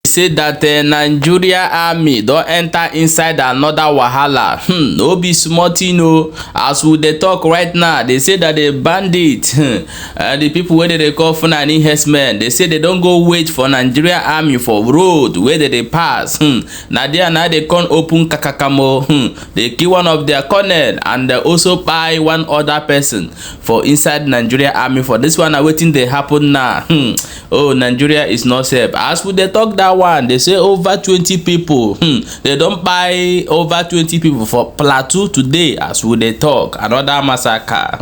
say that Nigeria Army don enter inside another wahala. No be small thing o. As we dey talk right now, they say that the bandits, the people wey dey call Fulani herdsmen, they say they don go wait for Nigeria Army for road wey dey pass. Na there now they come open kakakamo. They kill one of their colonel and they also kpai one other person for inside Nigeria Army. For this one, na wetin dey happen now. Oh, Nigeria is not safe. As we dey talk that one, they say over 20 people. They don kpai over 20 people for Plateau today. As we dey talk, another massacre.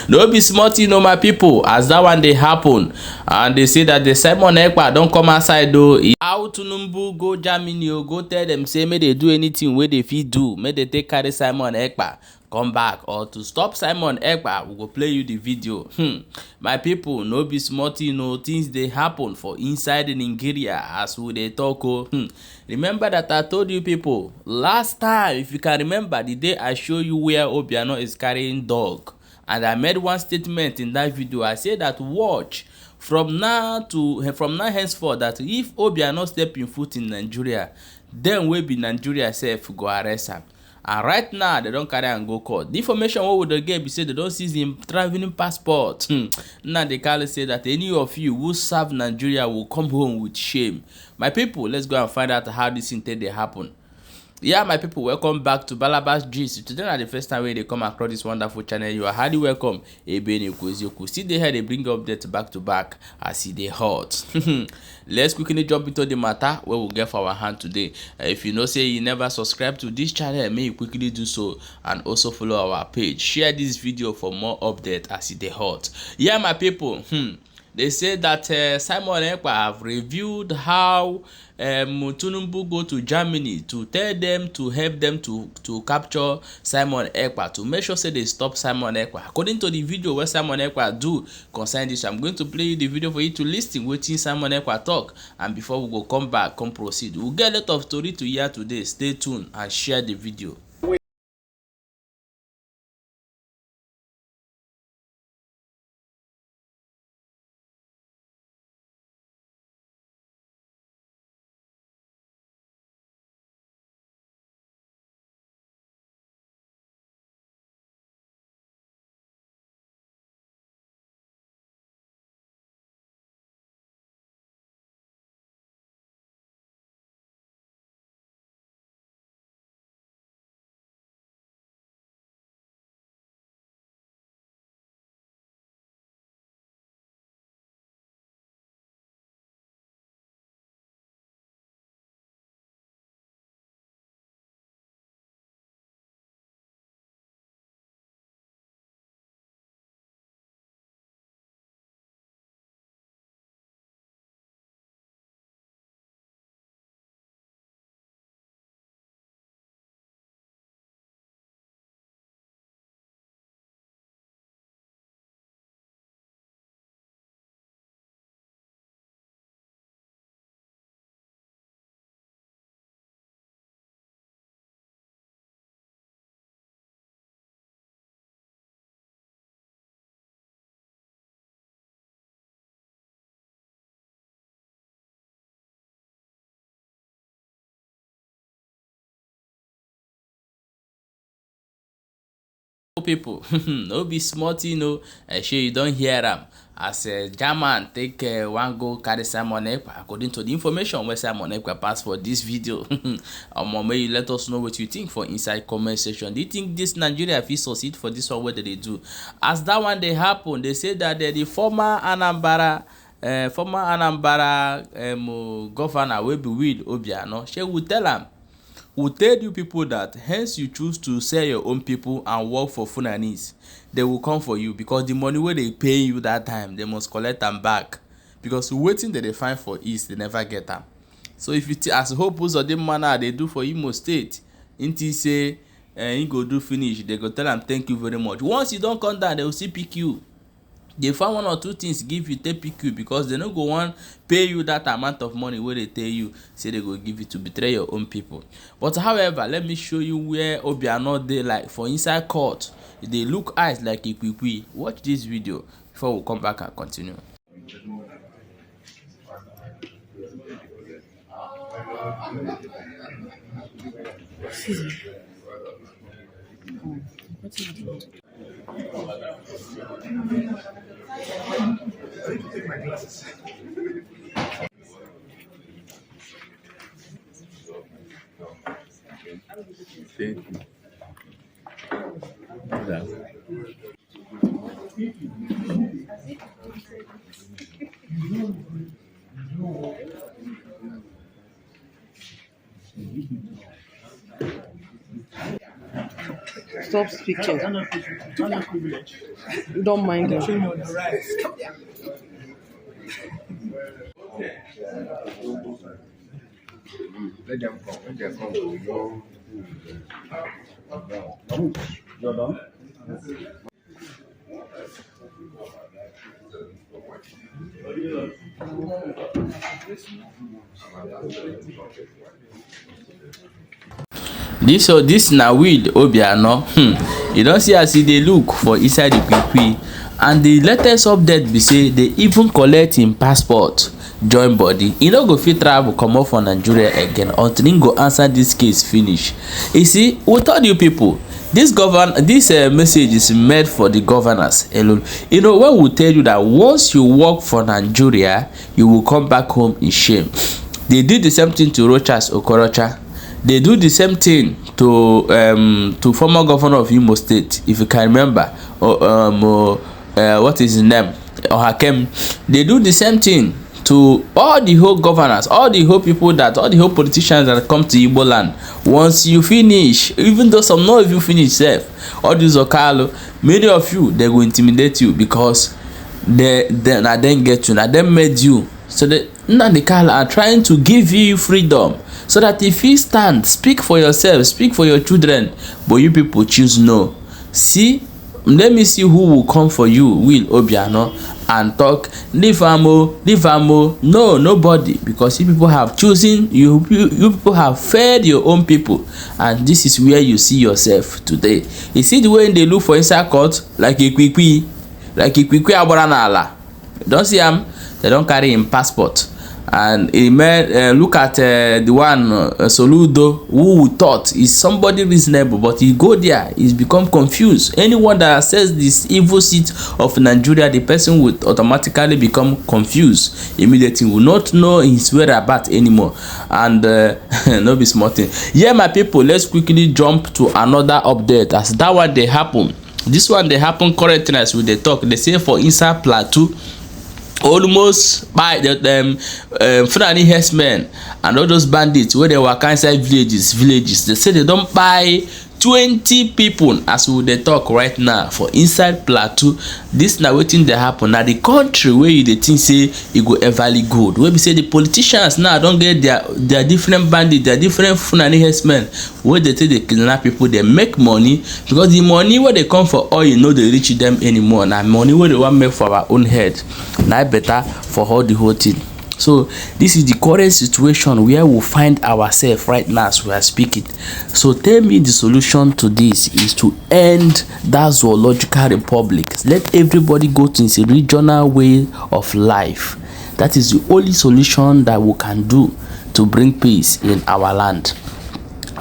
No be small thing, no, my people. As that one dey happen, and they say that the Simon Ekpa don come outside though. How Tinubu go Germany o, go tell them say make they do anything wey they fit do, make they take carry Simon Ekpa come back, or to stop Simon Ekpa, we go play you the video. My people, no be small thing, no, things dey happen for inside Nigeria as we dey talk o. Remember that I told you people last time, if you can remember, the day I show you where Obiano is carrying dog, and I made one statement in that video. I said that watch from now henceforth, that if Obiano step in foot in Nigeria, then we be Nigeria self go arrest am. And right now, they don't carry and go court. The information what would they get be say they don't seize him traveling passport. Now they can say that any of you who serve Nigeria will come home with shame. My people, let's go and find out how this thing they happen. Yeah, my people, welcome back to Balabas Gist. Today is the first time they come across this wonderful channel. You are highly welcome. B0ko. See they here, they bring updates back to back as see they hot. Let's quickly jump into the matter where we'll get for our hand today. If you know say you never subscribe to this channel, may you quickly do so, and also follow our page. Share this video for more updates as see they hot. Yeah, my people. They say that Simon Ekpa have reviewed how Tinubu go to Germany to tell them to help them to capture Simon Ekpa, to make sure say they stop Simon Ekpa. According to the video where Simon Ekpa do concern this, I'm going to play you the video for you to listen wetin Simon Ekpa talk, and before we go come back, come proceed. We'll get a lot of story to hear today. Stay tuned and share the video. People, no be small thing, no. Sure you don't hear am. As German take one go carry Simon Ekpa. According to the information where Simon Ekpa pass for this video, may you let us know what you think for inside comment section. Do you think this Nigeria fit succeed for this one? What they do? As that one they happen, they say that the former Anambra governor will be with Obiano. She will tell him, will tell you people that hence you choose to sell your own people and work for Fulanis, they will come for you, because the money where they pay you that time, they must collect them back, because waiting that they find for East, they never get them. So if you as hope or the manner they do for Imo State, until say you go do finish, they go tell them thank you very much. Once you don't come down, they will see pick you. They find one or two things give you take PQ, because they no go want pay you that amount of money where they tell you say they go give you to betray your own people. But however, let me show you where Obiano dey like for inside court. They look eyes like a quick. Watch this video before we come back and continue. Thank you. Stop speaking. Don't mind him. Let them come. Let them come. You're done? This na weed Obiano. You don't see as they look for inside the quick. And the latest update be say they even collect him passport join body. He no go fit travel comot for Nigeria again until he go answer this case finish. You see, we told you people, this message is made for the governors alone. You know, when we tell you that once you work for Nigeria, you will come back home in shame. They did the same thing to Rochas Okorocha. They do the same thing to former governor of Imo State, if you can remember, what is his name, Hakem. They do the same thing to all the whole governors, all the whole people all the whole politicians that come to Igbo land. Once you finish, even though some of you finish safe, all these Okalo, many of you, they will intimidate you because they then get you, now they made you. So the Kala are trying to give you freedom so that if you stand, speak for yourself, speak for your children, but you people choose no. See, let me see who will come for you, Will Obiano, and talk, leave Amo. No, nobody, because you people have chosen, you people have fed your own people, and this is where you see yourself today. You see the way they look for inside court, like a quick aboranala. Don't see him, they don't carry him passport. And he made look at the one Soludo, who we thought is somebody reasonable, but he go there, he's become confused. Anyone that says this evil seat of Nigeria, the person would automatically become confused immediately, will not know his whereabouts anymore. And no be small thing. Yeah, my people, let's quickly jump to another update, as that one they happen. This one they happen currently as we they talk. They say for inside Plateau, almost by the Fulani herdsmen and all those bandits where they were inside villages, they say they don't buy 20 people as we dey talk right now for inside Plateau. This na wetin dey happen na the country where you dey think say e go everly good, wey be say the politicians now don get their different bandits, their different Fulani herdsmen wey dey take dey kidnap people, dey make money, because the money wey dey come for oil no dey reach them anymore. Na money wey dey wan make for our own head, na better for all the whole thing. So this is the current situation where we find ourselves right now as we are speaking. So tell me, the solution to this is to end that zoological republic. Let everybody go to a regional way of life. That is the only solution that we can do to bring peace in our land.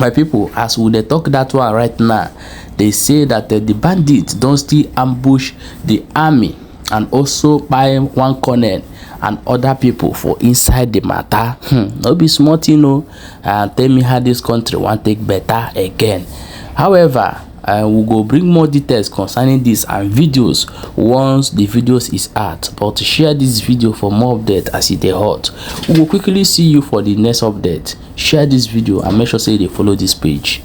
My people, as we talk that one right now, they say that the bandits don't still ambush the army and also buy one colonel and other people for inside the matter. No be small thing, no. And tell me how this country want take better again. However, we go bring more details concerning this and videos once the videos is out. But share this video for more update as it is hot. We will quickly see you for the next update. Share this video and make sure say they follow this page.